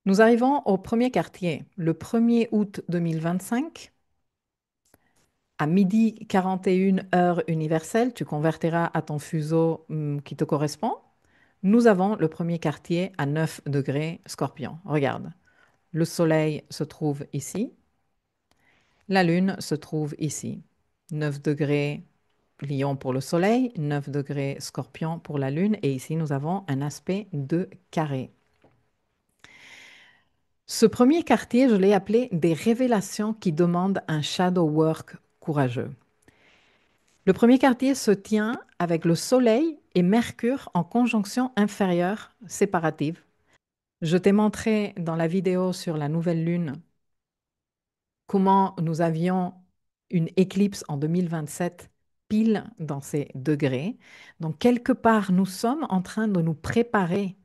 Nous arrivons au premier quartier, le 1er août 2025, à midi 41 heure universelle, tu convertiras à ton fuseau qui te correspond. Nous avons le premier quartier à 9 degrés Scorpion. Regarde, le soleil se trouve ici, la lune se trouve ici. 9 degrés Lion pour le soleil, 9 degrés Scorpion pour la lune, et ici nous avons un aspect de carré. Ce premier quartier, je l'ai appelé des révélations qui demandent un shadow work courageux. Le premier quartier se tient avec le Soleil et Mercure en conjonction inférieure séparative. Je t'ai montré dans la vidéo sur la nouvelle lune comment nous avions une éclipse en 2027 pile dans ces degrés. Donc, quelque part, nous sommes en train de nous préparer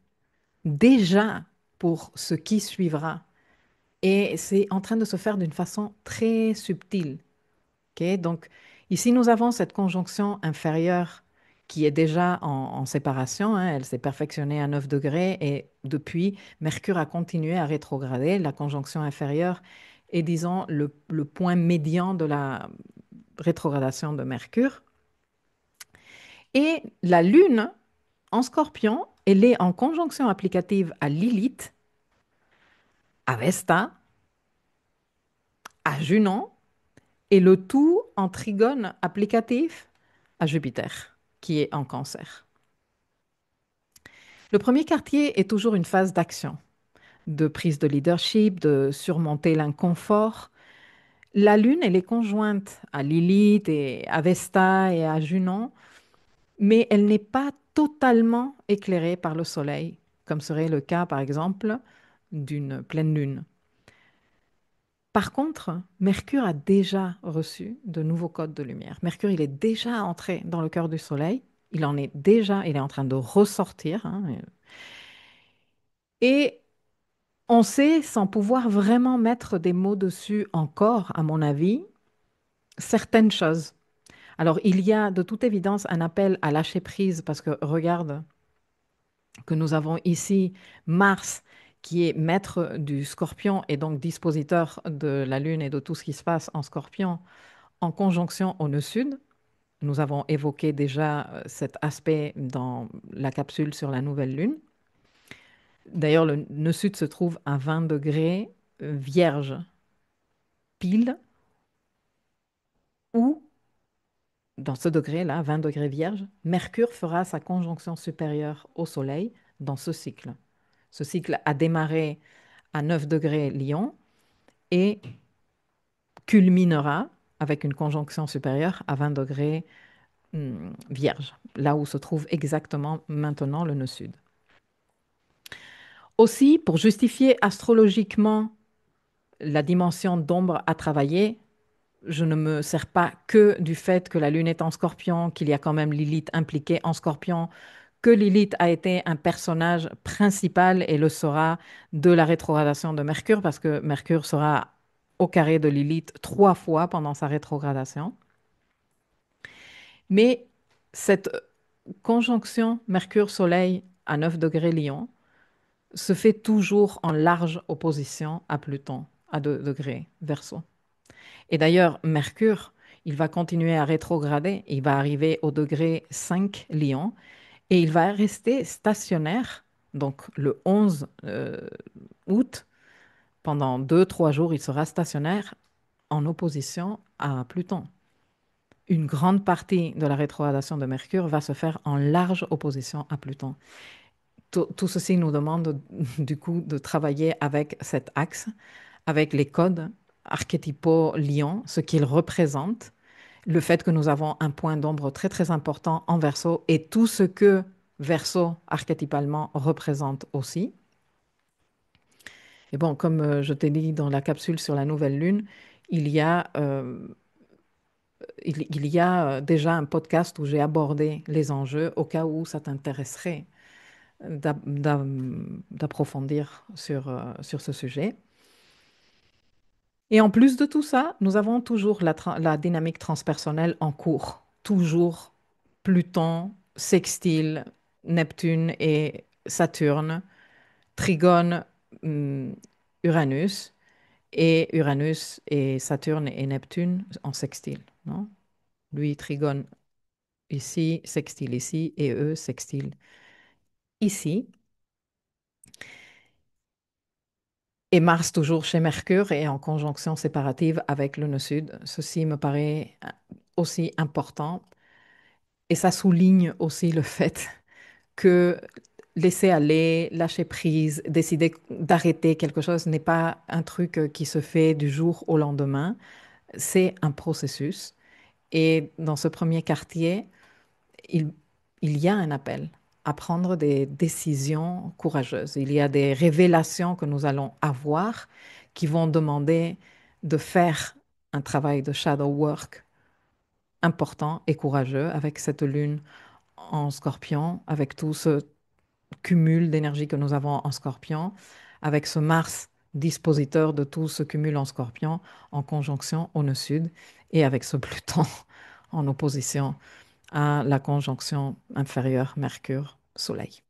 déjà pour ce qui suivra. Et c'est en train de se faire d'une façon très subtile. Ok. Donc, ici, nous avons cette conjonction inférieure qui est déjà en séparation, hein. Elle s'est perfectionnée à 9 degrés et depuis, Mercure a continué à rétrograder. La conjonction inférieure est, disons, le point médian de la rétrogradation de Mercure. Et la Lune, en Scorpion, elle est en conjonction applicative à Lilith, à Vesta, à Junon, et le tout en trigone applicatif à Jupiter, qui est en Cancer. Le premier quartier est toujours une phase d'action, de prise de leadership, de surmonter l'inconfort. La Lune, elle est conjointe à Lilith et à Vesta et à Junon, mais elle n'est pas totalement éclairée par le Soleil, comme serait le cas, par exemple, d'une pleine Lune. Par contre, Mercure a déjà reçu de nouveaux codes de lumière. Mercure, il est déjà entré dans le cœur du Soleil. Il est en train de ressortir, hein. Et on sait, sans pouvoir vraiment mettre des mots dessus encore, à mon avis, certaines choses. Alors, il y a de toute évidence un appel à lâcher prise parce que regarde que nous avons ici Mars qui est maître du Scorpion et donc dispositeur de la Lune et de tout ce qui se passe en Scorpion en conjonction au nœud sud. Nous avons évoqué déjà cet aspect dans la capsule sur la nouvelle Lune. D'ailleurs, le nœud sud se trouve à 20 degrés vierge pile, où, dans ce degré-là, 20 degrés vierge, Mercure fera sa conjonction supérieure au Soleil dans ce cycle. Ce cycle a démarré à 9 degrés Lion et culminera avec une conjonction supérieure à 20 degrés Vierge, là où se trouve exactement maintenant le nœud sud. Aussi, pour justifier astrologiquement la dimension d'ombre à travailler, je ne me sers pas que du fait que la Lune est en Scorpion, qu'il y a quand même Lilith impliquée en Scorpion, que Lilith a été un personnage principal et le sera de la rétrogradation de Mercure, parce que Mercure sera au carré de Lilith 3 fois pendant sa rétrogradation. Mais cette conjonction Mercure-Soleil à 9 degrés Lion se fait toujours en large opposition à Pluton à 2 degrés Verseau. Et d'ailleurs, Mercure, il va continuer à rétrograder, il va arriver au degré 5 Lion et il va rester stationnaire, donc le 11 août, pendant 2, 3 jours, il sera stationnaire en opposition à Pluton. Une grande partie de la rétrogradation de Mercure va se faire en large opposition à Pluton. Tout ceci nous demande du coup de travailler avec cet axe, avec les codes archétypaux lions, ce qu'ils représentent, le fait que nous avons un point d'ombre très très important en Verseau et tout ce que Verseau archétypalement représente aussi. Et bon, comme je t'ai dit dans la capsule sur la nouvelle lune, il y a, euh, il y a déjà un podcast où j'ai abordé les enjeux au cas où ça t'intéresserait d'approfondir sur ce sujet. Et en plus de tout ça, nous avons toujours la dynamique transpersonnelle en cours. Toujours Pluton, sextile, Neptune et Saturne, Trigone, hum, Uranus, et Uranus et Saturne et Neptune en sextile, non? Lui, Trigone ici, sextile ici, et eux, sextile ici. Et Mars toujours chez Mercure et en conjonction séparative avec le nœud sud. Ceci me paraît aussi important et ça souligne aussi le fait que laisser aller, lâcher prise, décider d'arrêter quelque chose n'est pas un truc qui se fait du jour au lendemain. C'est un processus. Et dans ce premier quartier, il, il y a un appel à prendre des décisions courageuses. Il y a des révélations que nous allons avoir qui vont demander de faire un travail de shadow work important et courageux avec cette lune en scorpion, avec tout ce cumul d'énergie que nous avons en scorpion, avec ce Mars dispositeur de tout ce cumul en scorpion en conjonction au nœud sud et avec ce Pluton en opposition à la conjonction inférieure Mercure-Soleil.